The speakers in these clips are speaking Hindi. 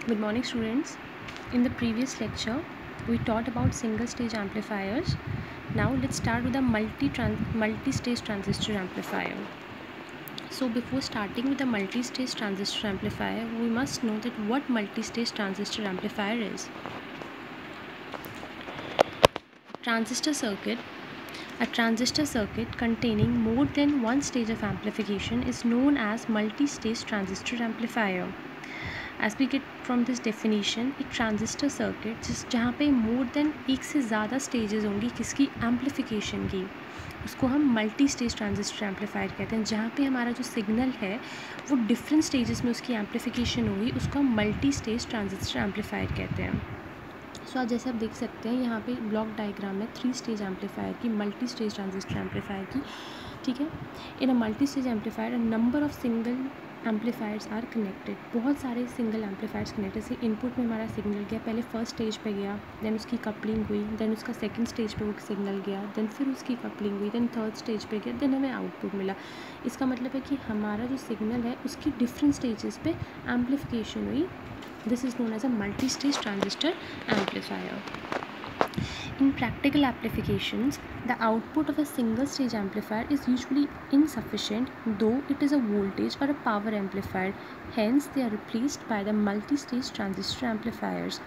Good morning, students. In the previous lecture, we taught about single stage amplifiers. Now let's start with the multi-stage transistor amplifier. So before starting with the multi-stage transistor amplifier, we must know that what multi-stage transistor amplifier is. Transistor circuit. A transistor circuit containing more than one stage of amplification is known as multi-stage transistor amplifier. As we get from this definition, एक ट्रांजिस्टर सर्किट जहाँ पे मोर देन एक से ज़्यादा स्टेजेस होंगी किसकी एम्पलीफिकेशन की, उसको हम मल्टी स्टेज ट्रांजिस्टर एम्पलीफायर कहते हैं. जहाँ पे हमारा जो सिग्नल है वो डिफरेंट स्टेजेस में उसकी एम्पलीफिकेशन होगी, उसको हम मल्टी स्टेज ट्रांजिस्टर एम्पलीफायर कहते हैं. सो आज जैसे आप देख सकते हैं यहाँ पे ब्लॉक डायग्राम है 3 स्टेज एम्पलीफायर की, मल्टी स्टेज ट्रांजिस्टर एम्पलीफायर की. ठीक है, in a multi stage amplifier number of single amplifiers are connected. बहुत सारे सिंगल एम्पलीफायर्स कनेक्टेड. जैसे इनपुट में हमारा सिग्नल गया, पहले फर्स्ट स्टेज पे गया, देन उसकी कपलिंग हुई, देन उसका सेकंड स्टेज पे वो सिग्नल गया, देन फिर उसकी कपलिंग हुई, देन थर्ड स्टेज पे गया, देन हमें आउटपुट मिला. इसका मतलब है कि हमारा जो सिग्नल है उसकी डिफरेंट स्टेजेस पे एम्पलीफिकेशन हुई. This is known as a multi stage transistor amplifier. In practical applications, the output of a single stage amplifier is usually insufficient, though it is a voltage or a power amplifier. Hence, they are replaced by the multi-stage transistor amplifiers.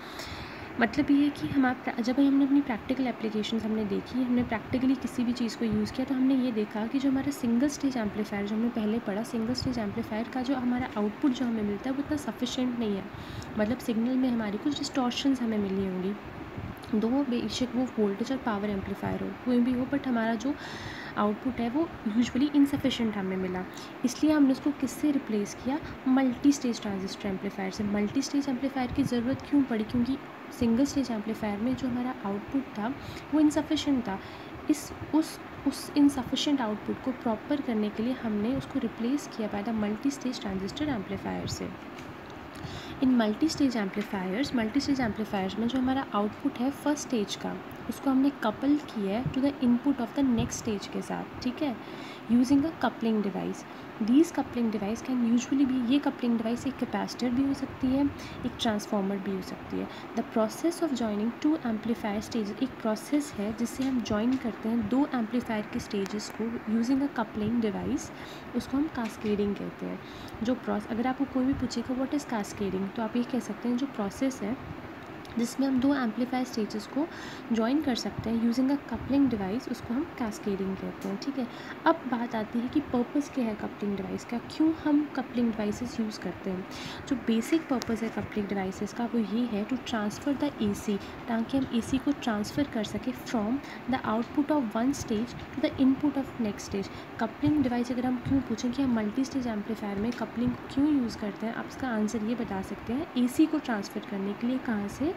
मतलब ये है कि जब हमने अपनी प्रैक्टिकल एप्लीकेशंस हमने देखी, हमने प्रैक्टिकली किसी भी चीज़ को यूज़ किया, तो हमने ये देखा कि जो हमारा सिंगल स्टेज एम्पलीफायर जो हमने पहले पढ़ा, सिंगल स्टेज एम्पलीफायर का जो हमारा आउटपुट जो हमें मिलता है वो इतना सफिशेंट नहीं है. मतलब सिग्नल में हमारी कुछ डिस्टॉर्शंस हमें मिली होंगी, दो बेशक वो वोल्टेज और पावर एम्पलीफायर हो, कोई भी हो, बट हमारा जो आउटपुट है वो यूजुअली इनसफिशेंट हमें मिला. इसलिए हमने उसको किससे रिप्लेस किया? मल्टी स्टेज ट्रांजिस्टर एम्पलीफायर से. मल्टी स्टेज एम्पलीफायर की ज़रूरत क्यों पड़ी? क्योंकि सिंगल स्टेज एम्पलीफायर में जो हमारा आउटपुट था वो इनसफिशेंट था. उस इनसफिशेंट आउटपुट को प्रॉपर करने के लिए हमने उसको रिप्लेस किया by the multi stage transistor amplifier से. इन मल्टी स्टेज एम्पलीफायर्स में जो हमारा आउटपुट है फर्स्ट स्टेज का, उसको हमने कपल किया है to the input of the next stage के साथ. ठीक है, using a coupling device. These coupling device can usually भी, ये कपलिंग डिवाइस एक कैपेसिटर भी हो सकती है, एक ट्रांसफार्मर भी हो सकती है. The process of joining two amplifier stage एक प्रोसेस है जिससे हम जॉइन करते हैं दो एम्पलीफायर के स्टेजेस को यूजिंग अ कपलिंग डिवाइस. उसको हम कास्केडिंग कहते हैं. जो अगर आपको कोई भी पूछेगा व्हाट इज़ कास्केडिंग, तो आप ये कह सकते हैं जो प्रोसेस है जिसमें हम दो एम्पलीफायर स्टेजेस को जॉइन कर सकते हैं यूजिंग अ कपलिंग डिवाइस, उसको हम कैस्केडिंग कहते हैं. ठीक है, अब बात आती है कि पर्पस क्या है कपलिंग डिवाइस का, क्यों हम कपलिंग डिवाइसेस यूज़ करते हैं. जो बेसिक पर्पस है कपलिंग डिवाइसेस का वो ये है टू ट्रांसफ़र द AC, ताकि हम AC को ट्रांसफ़र कर सकें from the output of one stage to the input of next stage. Coupling device अगर हम क्यों पूछें कि हम मल्टी स्टेज एम्पलीफायर में कपलिंग क्यों यूज़ करते हैं, आप इसका आंसर ये बता सकते हैं AC को ट्रांसफ़र करने के लिए. कहाँ से?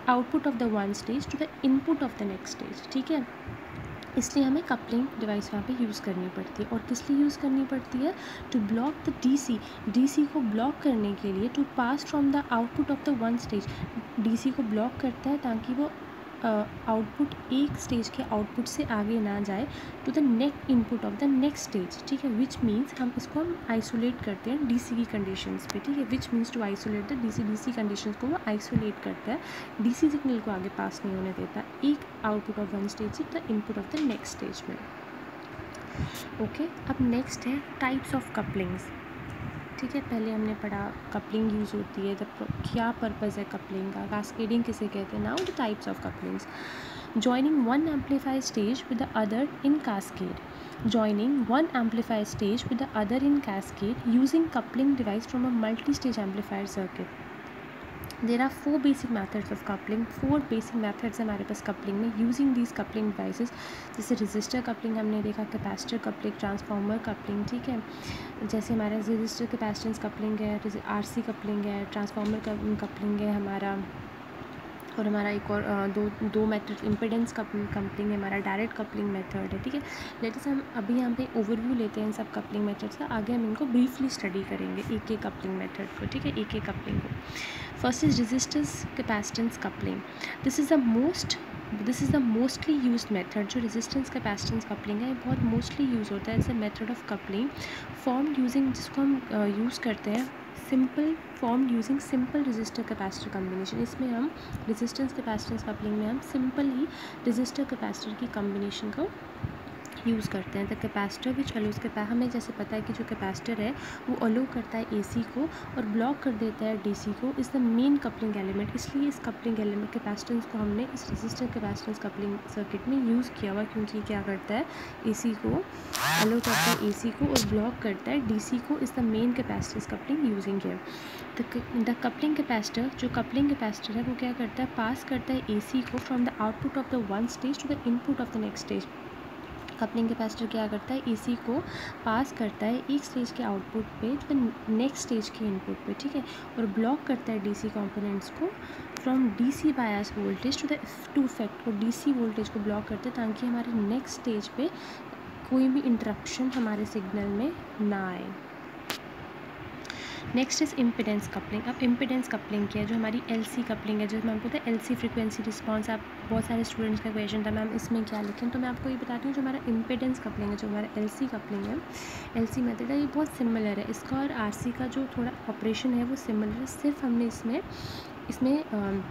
Output of the one stage to the input of the next stage. ठीक है, इसलिए हमें कपलिंग डिवाइस वहाँ पे यूज़ करनी पड़ती है. और किस लिए यूज़ करनी पड़ती है? टू ब्लॉक द DC को ब्लॉक करने के लिए, to pass from the output of the one stage. DC को ब्लॉक करता है ताकि वो आउटपुट एक स्टेज के आउटपुट से आगे ना जाए to the input of the next stage. ठीक है, विच मीन्स हम आइसोलेट करते हैं DC की कंडीशंस पे. ठीक है, which means to isolate the DC conditions को वो आइसोलेट करता है, DC सिग्नल को आगे पास नहीं होने देता एक आउटपुट ऑफ वन स्टेज से the input of the next stage में. ओके, अब नेक्स्ट है टाइप्स ऑफ कपलिंग्स. ठीक है, पहले हमने पढ़ा कपलिंग यूज़ होती है, क्या पर्पज़ है कपलिंग का, कास्केडिंग किसे कहते हैं. Now the types of couplings. Joining one amplifier stage with the other in cascade. Joining one amplifier stage with the other in cascade using coupling device from a multi stage amplifier circuit. There are 4 basic methods of coupling. 4 basic methods हैं हमारे पास कपलिंग में यूजिंग दीज कपलिंग डिवाइसेस. जैसे रजिस्टर कपलिंग हमने देखा, कैपेसिटर कपलिंग, ट्रांसफार्मर कपलिंग. ठीक है, जैसे हमारा रजिस्टर कैपेसिटेंस कपलिंग है, RC कपलिंग है, ट्रांसफार्मर कपलिंग है हमारा, और हमारा एक और दो मेथड इम्पीडेंस कपलिंग है, हमारा डायरेक्ट कपलिंग मेथड है. ठीक है, लेट्स हम अभी यहाँ पे ओवरव्यू लेते हैं इन सब कपलिंग मेथड्स का. आगे हम इनको ब्रीफली स्टडी करेंगे एक एक कपलिंग मेथड को. ठीक है, एक एक कपलिंग को. First is resistance capacitance coupling. This is the mostly use method. जो रेजिस्टेंस कैपेसिटेंस कपलिंग है बहुत मोस्टली यूज़ होता है as a method of coupling formed using, जिसको हम यूज़ करते हैं simple formed using simple resistor capacitor combination. इसमें हम रेजिस्टेंस कैपेसिटेंस कपलिंग में हम सिंपल ही रजिस्टर कैपेसिटर की कम्बिनेशन को यूज़ करते हैं। द कैपेसिटर विच अलोज हमें जैसे पता है कि जो कैपेसिटर है वो अलो करता है एसी को और ब्लॉक कर देता है डीसी को, is the main coupling element. इसलिए इस कपलिंग एलिमेंट कैपेसिटेंस को हमने इस रेजिस्टर कैपेसिटेंस कपलिंग सर्किट में यूज़ किया हुआ, क्योंकि ये क्या करता है, एसी को अलो करता है एसी को और ब्लॉक करता है डीसी को, is the main capacitance coupling using here. The coupling capacitor, जो कपलिंग कैपेसिटर है वो क्या करता है, पास करता है एसी को from the output of the one stage to the input of the next stage. Coupling capacitor क्या करता है, एसी को पास करता है एक स्टेज के आउटपुट पे टू द नेक्स्ट स्टेज के इनपुट पे, ठीक है, और ब्लॉक करता है डीसी कंपोनेंट्स को from DC bias voltage to effect, और डीसी वोल्टेज को ब्लॉक करते हैं ताकि हमारे नेक्स्ट स्टेज पे कोई भी इंटरप्शन हमारे सिग्नल में ना आए। Next is impedance coupling. अब इम्पिडेंस कपलिंग क्या है, जो हमारी एलसी कपलिंग है, जो मैम को पता है एलसी फ्रीक्वेंसी रिस्पॉन्स, आप बहुत सारे स्टूडेंट्स का क्वेश्चन था मैम इसमें क्या लिखें, तो मैं आपको ये बताती हूँ जो हमारा इम्पिडेंस कपलिंग है, जो हमारा एलसी कपलिंग है, एलसी मेथड है, ये बहुत सिमिलर है। इसका और आरसी का जो थोड़ा ऑपरेशन है वो सिमिलर है, सिर्फ हमने इसमें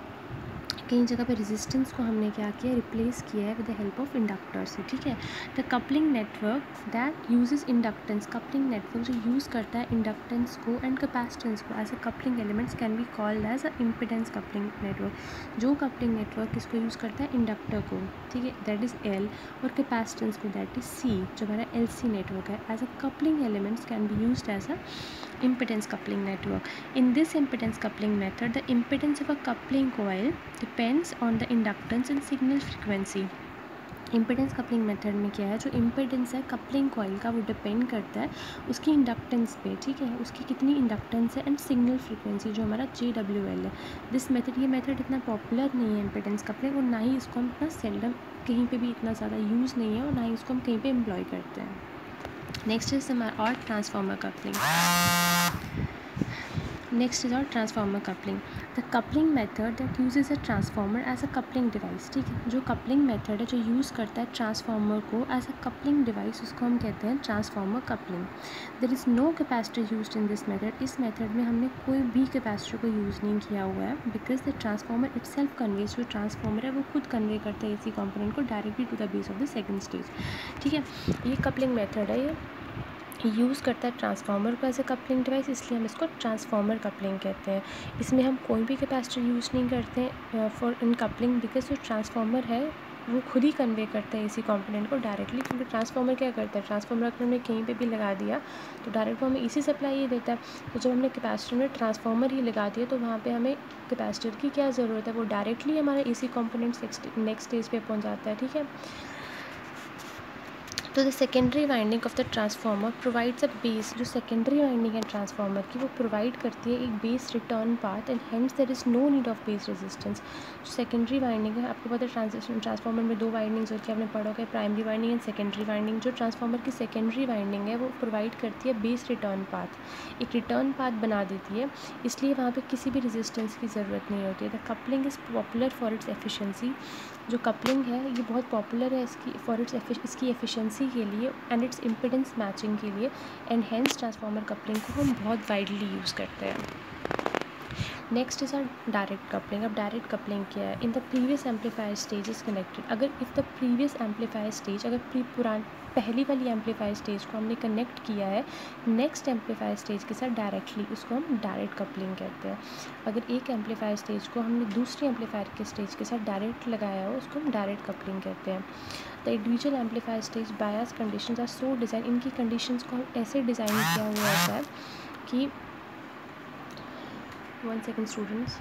कई जगह पे रेजिस्टेंस को हमने क्या किया, रिप्लेस किया है with the help of inductor से, ठीक है। The coupling network that uses inductance, coupling network जो यूज़ करता है इंडक्टेंस को एंड कैपेसिटेंस को as a coupling elements can be called as a impedance coupling network. जो कपलिंग नेटवर्क किसको यूज़ करता है, इंडक्टर को, ठीक है, दैट इज़ एल, और कैपेसिटेंस को दैट इज़ सी, जो हमारा एल सी नेटवर्क है, as a coupling elements can be used as a impedance coupling network. In this impedance coupling method, the impedance of a coupling coil depends on the inductance and signal frequency. Impedance coupling method में क्या है, जो इम्पिडेंस है कपलिंग कॉइल का वो डिपेंड करता है उसकी इंडक्टेंस पे, ठीक है, उसकी कितनी इंडक्टेंस है एंड सिग्नल फ्रीक्वेंसी जो हमारा JWL है। दिस मेथड, ये मेथड इतना पॉपुलर नहीं है इम्पिडेंस कपलिंग, और ना ही इसको हम इतना सेल्डम कहीं पे भी इतना ज़्यादा यूज़ नहीं है, और ना ही इसको हम कहीं पे एम्प्लॉय करते हैं। नेक्स्ट इज हमारा और ट्रांसफार्मर कपलिंग। नेक्स्ट इज और transformer coupling. The coupling method that uses a transformer as a coupling device, ठीक है, जो कपलिंग मेथड है जो यूज़ करता है ट्रांसफार्मर को एज अ कपलिंग डिवाइस, उसको हम कहते हैं transformer coupling. There is no capacitor used in this method. इस मेथड में हमने कोई भी कैपेसिटर को यूज़ नहीं किया हुआ है, because the transformer itself conveys, जो ट्रांसफार्मर है वो खुद कन्वे करता है एसी कंपोनेंट को directly to the base of the second stage, ठीक है। ये कपलिंग मेथड है, ये यूज़ करता है ट्रांसफार्मर को एज ए कपलिंग डिवाइस, इसलिए हम इसको ट्रांसफार्मर कपलिंग कहते हैं। इसमें हम कोई भी कैपेसिटर यूज़ नहीं करते हैं फॉर इन कपलिंग, बिकॉज जो ट्रांसफार्मर है वो खुद ही कन्वे करता है इसी कंपोनेंट को डायरेक्टली, क्योंकि ट्रांसफार्मर क्या करता है, ट्रांसफार्मर अगर हमने कहीं पे भी लगा दिया तो डायरेक्ट वो हमें इसी सप्लाई ही देता है। तो जब हमने कैपेसिटर में ट्रांसफार्मर ही लगा दिया तो वहाँ पे हमें कैपेसिटर की क्या ज़रूरत है, वो डायरेक्टली हमारा इसी कंपोनेंट नेक्स्ट स्टेज पे पहुँच जाता है, ठीक है। तो the secondary winding of the transformer provides a base, जो सेकेंडरी वाइंडिंग है ट्रांसफार्मर की वो प्रोवाइड करती है एक base return path, and hence there is no need of base resistance. जो सेकेंडरी वाइंडिंग है, आपको पता है ट्रांसफार्मर में दो वाइंडिंग्स होती है, आपने पढ़ा होगा primary winding and secondary winding. जो ट्रांसफार्मर की सेकेंडरी वाइंडिंग है वो प्रोवाइड करती है बेस रिटर्न पाथ, एक रिटर्न पाथ बना देती है, इसलिए वहाँ पे किसी भी रेजिस्टेंस की ज़रूरत नहीं होती है। The coupling is popular for its efficiency, जो कपलिंग है ये बहुत पॉपुलर है इसकी फॉर इसकी एफिशिएंसी के लिए एंड इट्स इम्पिडेंस मैचिंग के लिए, एंड हेंस ट्रांसफार्मर कपलिंग को हम बहुत वाइडली यूज़ करते हैं। Next is our direct coupling. अब डायरेक्ट कपलिंग क्या है, in the previous amplifier stage is connected, अगर if the previous amplifier stage, अगर पहली वाली एम्पलीफायर स्टेज को हमने कनेक्ट किया है नेक्स्ट एम्पलीफायर स्टेज के साथ डायरेक्टली, उसको हम डायरेक्ट कपलिंग कहते हैं। अगर एक एम्पलीफायर स्टेज को हमने दूसरी एम्पलीफायर के स्टेज के साथ डायरेक्ट लगाया हो उसको हम डायरेक्ट कपलिंग कहते हैं। The individual amplifier stage bias conditions are so design, इनकी कंडीशंस को ऐसे डिज़ाइन किया हुआ होता है कि 1 second students,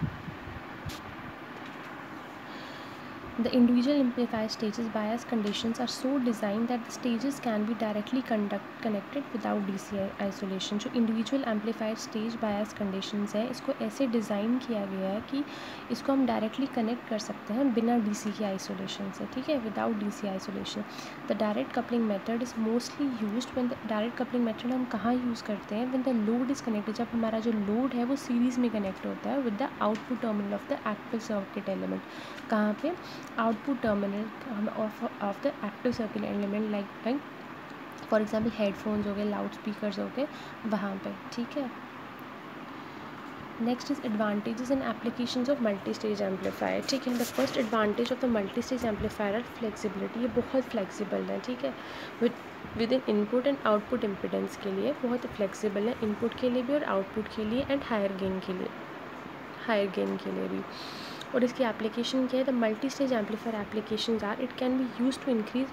the individual amplifier stages bias conditions are so designed that the stages can be directly connected without DC isolation। जो individual amplifier stage bias conditions है इसको ऐसे डिज़ाइन किया गया है कि इसको हम डायरेक्टली कनेक्ट कर सकते हैं बिना DC की आइसोलेशन से, ठीक है, without DC isolation. The direct coupling method is mostly used when the direct coupling method हम कहाँ यूज़ करते हैं, when the load is connected, जब हमारा जो लोड है वो सीरीज़ में कनेक्ट होता है with the output terminal of the active circuit element. कहाँ पे, output terminal of the active circuit element, like for example headphones हो गए, लाउड स्पीकर्स हो गए, वहाँ पे, ठीक है। Next is advantages and applications of multi stage amplifier. ठीक है, the first advantage of the multi stage amplifier are flexibility. ये बहुत फ्लेक्सिबल है, ठीक है, within input and output impedance के लिए बहुत फ्लेक्सिबल है, इनपुट के लिए भी और आउटपुट के लिए एंड हायर गेन के लिए भी। और इसकी एप्लीकेशन क्या है, the multi stage amplifier applications are it can be use to increase.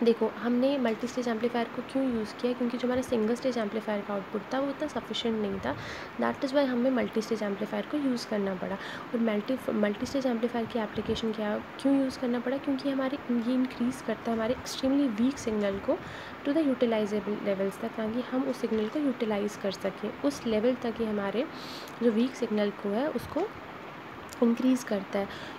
देखो, हमने मल्टी स्टेज एम्पलीफायर को क्यों यूज़ किया, क्योंकि जो हमारा सिंगल स्टेज एम्पलीफायर का आउटपुट था वो इतना सफिशिएंट नहीं था, दैट इज़ वाई हमें मल्टी स्टेज एम्पलीफायर को यूज़ करना पड़ा। और मल्टी स्टेज एम्पलीफायर की एप्लीकेशन क्या क्यों यूज़ करना पड़ा, क्योंकि हमारे ये इंक्रीज़ करता है हमारे एक्सट्रीमली वीक सिग्नल को टू द यूटिलाइजेबल लेवल्स तक, ताकि हम उस सिग्नल को यूटिलाइज़ कर सकें उस लेवल तक। ये हमारे जो वीक सिग्नल को है उसको इंक्रीज़ करता है,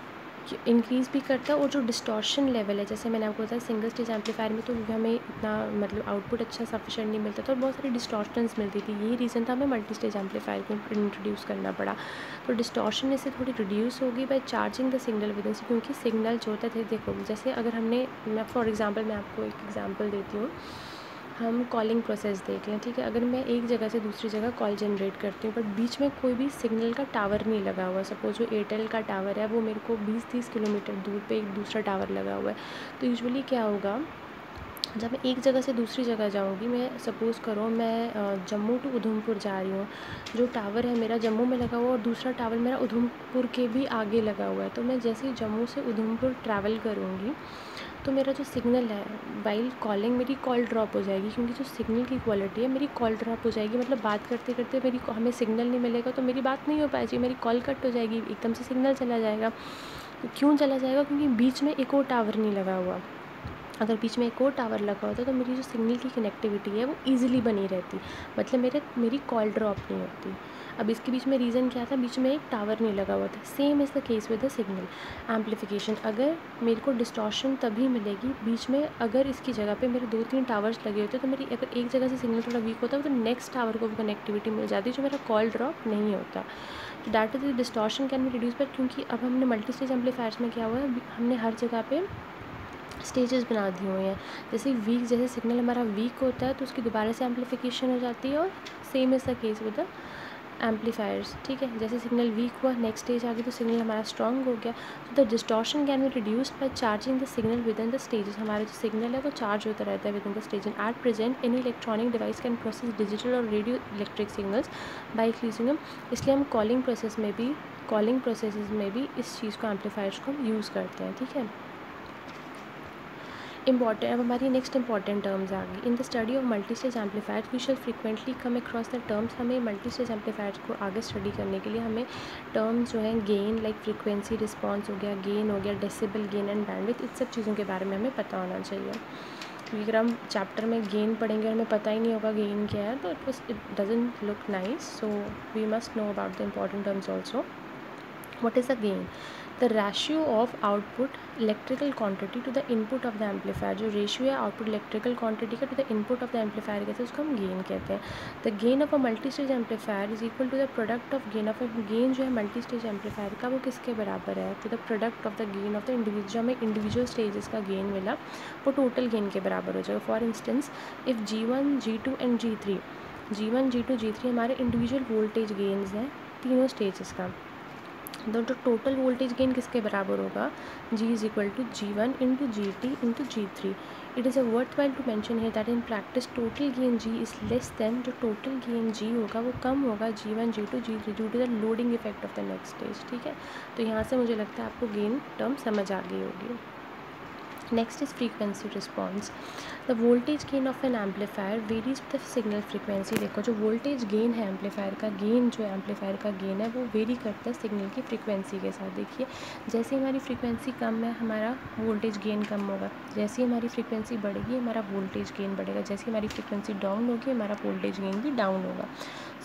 इंक्रीज़ भी करता है। और जो डिस्टॉर्शन लेवल है, जैसे मैंने आपको बताया सिंगल स्टेज एम्पलीफायर में तो हमें इतना मतलब आउटपुट अच्छा सफिशिएंट नहीं मिलता था और बहुत सारी डिस्टॉर्शंस मिलती थी। यही रीज़न था हमें मल्टी स्टेज एम्पलीफायर को इंट्रोड्यूस करना पड़ा। तो डिस्टॉर्शन इससे थोड़ी रिड्यूस होगी by charging the signal within, क्योंकि सिग्नल जो होता है, देखो जैसे अगर मैं फॉर एग्जाम्पल मैं आपको एक एग्जाम्पल देती हूँ, हम कॉलिंग प्रोसेस देख लें, ठीक है। अगर मैं एक जगह से दूसरी जगह कॉल जनरेट करती हूँ बट बीच में कोई भी सिग्नल का टावर नहीं लगा हुआ, सपोज जो एयरटेल का टावर है वो मेरे को 20-30 किलोमीटर दूर पे एक दूसरा टावर लगा हुआ है, तो यूजुअली क्या होगा, जब मैं एक जगह से दूसरी जगह जाऊंगी, मैं सपोज़ करो मैं जम्मू टू उधमपुर जा रही हूँ, जो टावर है मेरा जम्मू में लगा हुआ और दूसरा टावर मेरा उधमपुर के भी आगे लगा हुआ है, तो मैं जैसे ही जम्मू से उधमपुर ट्रैवल करूँगी तो मेरा जो सिग्नल है वाइल कॉलिंग, मेरी कॉल ड्रॉप हो जाएगी, क्योंकि जो सिग्नल की क्वालिटी है मेरी कॉल ड्रॉप हो जाएगी। मतलब बात करते करते हमें सिग्नल नहीं मिलेगा तो मेरी बात नहीं हो पाएगी, मेरी कॉल कट हो जाएगी, एकदम से सिग्नल चला जाएगा। तो क्यों चला जाएगा, क्योंकि बीच में एक और टावर नहीं लगा हुआ। अगर बीच में एक और टावर लगा होता तो मेरी जो सिग्नल की कनेक्टिविटी है वो ईजिली बनी रहती, मतलब मेरी कॉल ड्रॉप नहीं होती। अब इसके बीच में रीज़न क्या था, बीच में एक टावर नहीं लगा हुआ था। Same is the case with the signal amplification. अगर मेरे को डिस्टॉर्शन तभी मिलेगी बीच में, अगर इसकी जगह पे मेरे 2-3 टावर्स लगे होते तो मेरी अगर एक जगह से सिग्नल थोड़ा वीक होता तो नेक्स्ट टावर को भी कनेक्टिविटी मिल जाती जो मेरा कॉल ड्रॉप नहीं होता। तो that is the distortion can be reduce, पर क्योंकि अब हमने मल्टी स्टेज एम्पलीफायर्स में क्या हुआ है, हमने हर जगह पे स्टेजेस बना दिए हुए हैं। जैसे सिग्नल हमारा वीक होता है तो उसकी दोबारा से एम्पलीफिकेशन हो जाती है, और same is the case with the amplifiers, ठीक है। जैसे सिग्नल वीक हुआ, नेक्स्ट स्टेज आ गई तो सिग्नल हमारा स्ट्रॉन्ग हो गया। तो the distortion can be reduced by charging the signal within the stages. हमारा जो सिग्नल है वो चार्ज होता रहता है within the stage. At present any electronic device can process digital और radio electric signals by increasing them. इसलिए हम कॉलिंग प्रोसेस में भी इस चीज़ को एम्पलीफायर्स को यूज़ करते हैं, ठीक है। इंपॉर्टेंट, अब हमारी नेक्स्ट इंपॉर्टेंट टर्म्स आ गई। In the study of multi stage amplifiers we shall frequently come across the terms. हमें मल्टी स्टेज एम्पलीफायर्स को आगे स्टडी करने के लिए हमें टर्म्स जो हैं, गेन लाइक फ्रीक्वेंसी रिस्पॉन्स हो गया, गेन हो गया, डेसिबल गेन एंड बैंडविड्थ, इन सब चीज़ों के बारे में हमें पता होना चाहिए। क्योंकि अगर हम चैप्टर में गेन पढ़ेंगे और हमें पता ही नहीं होगा गेन क्या है तो it doesn't look nice, so we must know about the important terms also. What is a gain? The ratio of output electrical quantity to the input of the amplifier। जो रेशियो है आउटपुट इलेक्ट्रिकल क्वांटिटी का to the input of the amplifier कहते हैं, उसको हम गेन कहते हैं। The gain of a multi stage amplifier is equal to the product of gain of gain जो है मल्टी स्टेज एम्पलीफायर का वो किसके बराबर है, to the product of the gain of the individual. जो हमें इंडिविजुअल स्टेजेस का गेन मिला वो टोटल गेन के बराबर हो जाएगा। For instance if G1, G2 and G3, G1, G2, G3 हमारे इंडिविजुअल वोल्टेज गेन्स हैं तीनों स्टेजेस का, तो जो टोटल वोल्टेज गेन किसके बराबर होगा, G is equal to G1 into GT into G3। It is a worthwhile to mention है that in practice total gain G is less than, जो टोटल गेन G होगा वो कम होगा G1, G2, G3 due to the loading effect of the next stage, ठीक है। तो यहाँ से मुझे लगता है आपको गेन टर्म समझ आ गई होगी। Next is frequency response. The voltage gain of an amplifier varies with the signal frequency. देखो जो वोल्टेज गेन है एम्पलीफायर का, गेन जो एम्पलीफायर का गेन है वो वेरी करता है सिग्नल की फ्रीक्वेंसी के साथ। देखिए जैसे हमारी फ्रीक्वेंसी कम है हमारा वोल्टेज गेन कम होगा, जैसे हमारी फ्रीक्वेंसी बढ़ेगी हमारा वोल्टेज गेन बढ़ेगा, जैसे हमारी फ्रीक्वेंसी डाउन होगी हमारा वोल्टेज गेन भी डाउन होगा।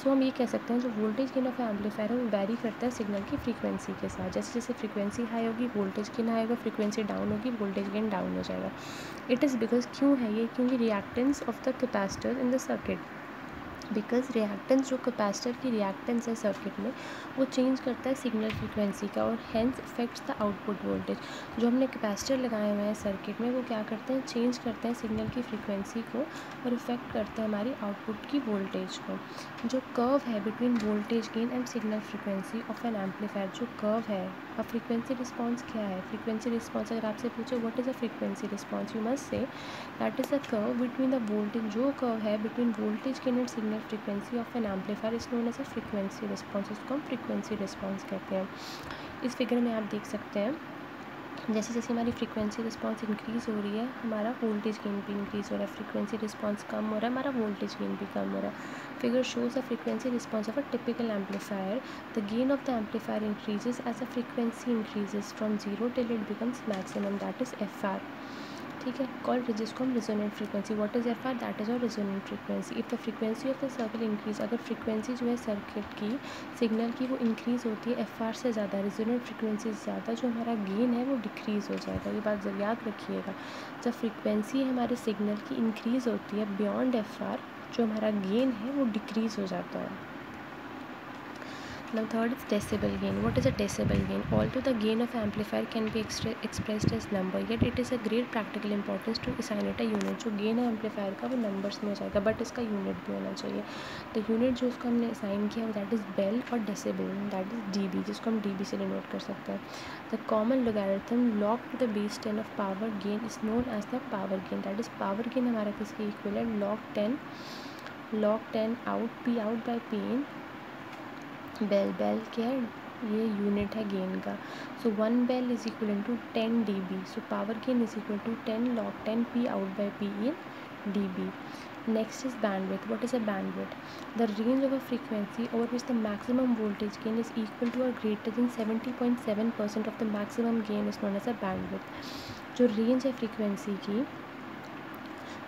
सो हम ये कह सकते हैं जो वोल्टेज गेन ऑफ एम्पलीफायर है वो वैरी करता है सिग्नल की फ्रीक्वेंसी के साथ। जैसे जैसे फ्रीक्वेंसी हाई होगी वोल्टेज गेन हाई होगा, फ्रीक्वेंसी डाउन होगी वोल्टेज गेन डाउन हो जाएगा। इट इज़ बिकॉज क्यों है ये, क्योंकि reactance of the capacitor in the circuit, because reactance जो कैपेसिटर की रिएक्टेंस है सर्किट में वो चेंज करता है सिग्नल फ्रीक्वेंसी का और hence effects the output voltage. जो हमने कैपेसिटर लगाए हुए हैं सर्किट में वो क्या करते हैं, चेंज करते हैं सिग्नल की फ्रीक्वेंसी को और इफेक्ट करते हैं हमारी आउटपुट की वोल्टेज को। जो कर्व है between voltage gain and signal frequency of an amplifier, जो कर्व है, अब फ्रीक्वेंसी रिस्पॉन्स क्या है? फ्रीक्वेंसी रिस्पॉन्स अगर आपसे पूछे what is a frequency response, you must say that is a curve between the voltage, जो कर्व है between voltage gain and signal frequency of an amplifier is known as a frequency response. इसको हम फ्रीक्वेंसी रिस्पॉन्स कहते हैं। इस फिगर में आप देख सकते हैं जैसे जैसे हमारी फ्रीक्वेंसी रिस्पॉन्स इंक्रीज़ हो रही है हमारा वोल्टेज गेन भी इंक्रीज़ हो रहा है, फ्रीक्वेंसी रिस्पॉन्स कम हो रहा है हमारा वोल्टेज गेन भी कम हो रहा है। Figure shows the frequency response of a typical amplifier. The gain of the amplifier increases as a frequency increases from zero till it becomes maximum, that is F R. ठीक है, कॉल्ड जिसको हम resonant frequency. What is F R? That is और resonant frequency. If the frequency of the circle increase, अगर फ्रीक्वेंसी जो है सर्किट की सिग्नल की वो इंक्रीज़ होती है एफ आर से ज़्यादा, रेजोनेंट फ्रीक्वेंसी से ज़्यादा, जो हमारा गेन है वो डिक्रीज़ हो जाएगा। ये बात जब याद रखिएगा, जब फ्रीक्वेंसी हमारे सिग्नल की इंक्रीज़ होती है बियॉन्ड एफ आर, जो हमारा गेन है वो डिक्रीज़ हो जाता है। Now third is decibel gain. What is a decibel gain? Although the gain of amplifier can be expressed as number, yet it is a great practical importance to assign it a unit. जो गेन है एम्पलीफायर का वो नंबर्स में हो जाएगा, बट इसका यूनिट भी होना चाहिए। तो यूनिट जो उसको हमने असाइन किया वो दैट इज़ बेल, और डेसिबल दैट इज़ डीबी, जिसको हम डीबी से डिनोट कर सकते हैं। The common logarithm log to the base 10 of power gain is known as the power gain. That is power gain हमारा किसके इक्वल है? log 10 out p out by p in bel. Bel क्या है? ये यूनिट है गेन का। So 1 bel is equal to 10 dB। So power gain is equal to 10 log 10 p out by p in dB. Next is bandwidth. What is a bandwidth? The range of a frequency over which the maximum voltage gain is equal to or greater than 70.7% of the maximum gain is known as a bandwidth. जो रेंज है फ्रीक्वेंसी की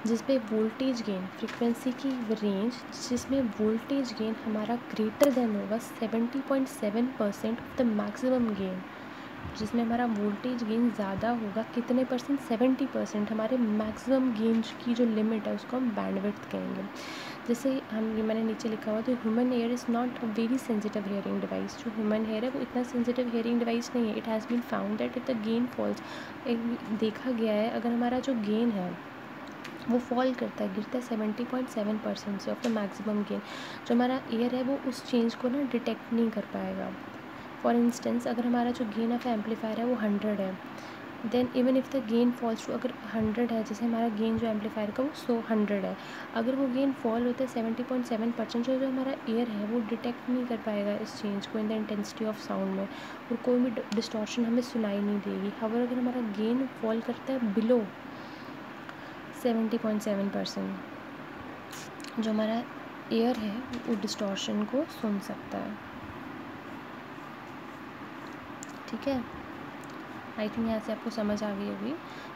जिस पे वोल्टेज गेन, फ्रीक्वेंसी की रेंज जिसमें वोल्टेज गेन हमारा ग्रेटर देन होगा 70.7% ऑफ द मैक्सिमम गेन, जिसमें हमारा वोल्टेज गेन ज़्यादा होगा कितने परसेंट? 70%। हमारे मैक्सिमम गेन की जो लिमिट है उसको हम बैंडविड्थ कहेंगे। जैसे हम, ये मैंने नीचे लिखा हुआ, तो human ear is not a very sensitive hearing device. जो ह्यूमन हेयर है वो इतना सेंसिटिव हेयरिंग डिवाइस नहीं है। It has been found that if the gain falls, देखा गया है अगर हमारा जो गेन है वो फॉल करता है, गिरता है 70.7% से ऑफ द मैक्सिमम गेन, जो हमारा एयर है वो उस चेंज को ना डिटेक्ट नहीं कर पाएगा। फॉर इंस्टेंस अगर हमारा जो गेन ऑफ एम्पलीफायर है वो 100 है, then even if the gain falls to, अगर 100 है, जैसे हमारा गेन जो एम्पलीफायर का वो 100 है, अगर वो गेन फॉल होता है 70.7%, जो हमारा एयर है वो डिटेक्ट नहीं कर पाएगा इस चेंज को in the intensity of sound में, और कोई भी डिस्टॉर्शन हमें सुनाई नहीं देगी। अगर हमारा गेन फॉल करता है बिलो 70.7%, जो हमारा एयर है वो डिस्टॉर्शन को सुन सकता है। ठीक है, आई थिंक यहाँ से आपको समझ आ गई होगी।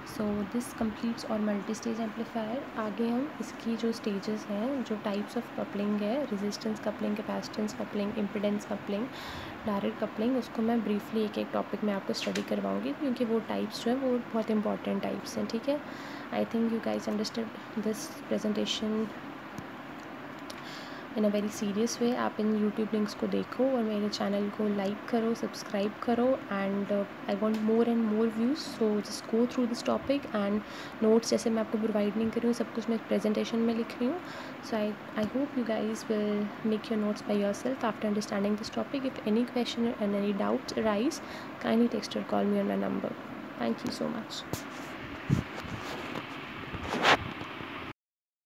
सो दिस कंप्लीट्स और मल्टी स्टेज एम्पलीफायर। आगे हम इसकी जो स्टेजेस हैं, जो टाइप्स ऑफ कपलिंग है, resistance coupling, capacitance coupling, impedance coupling, direct coupling, उसको मैं ब्रीफली एक एक टॉपिक में आपको स्टडी करवाऊँगी, क्योंकि वो टाइप्स जो है वो बहुत इंपॉर्टेंट टाइप्स हैं। ठीक है, I think you guys understand this presentation in a very serious वे। आप इन यूट्यूब लिंक्स को देखो और मेरे चैनल को लाइक करो, सब्सक्राइब करो, and I want more and more views, so just go through this topic. And notes जैसे मैं आपको प्रोवाइड नहीं कर रही हूँ, सब कुछ मैं प्रेजेंटेशन में लिख रही हूँ। So I hope you guys will make your notes by yourself after understanding this topic. If any question and any doubts arise, kindly text or call me on my number. Thank you so much.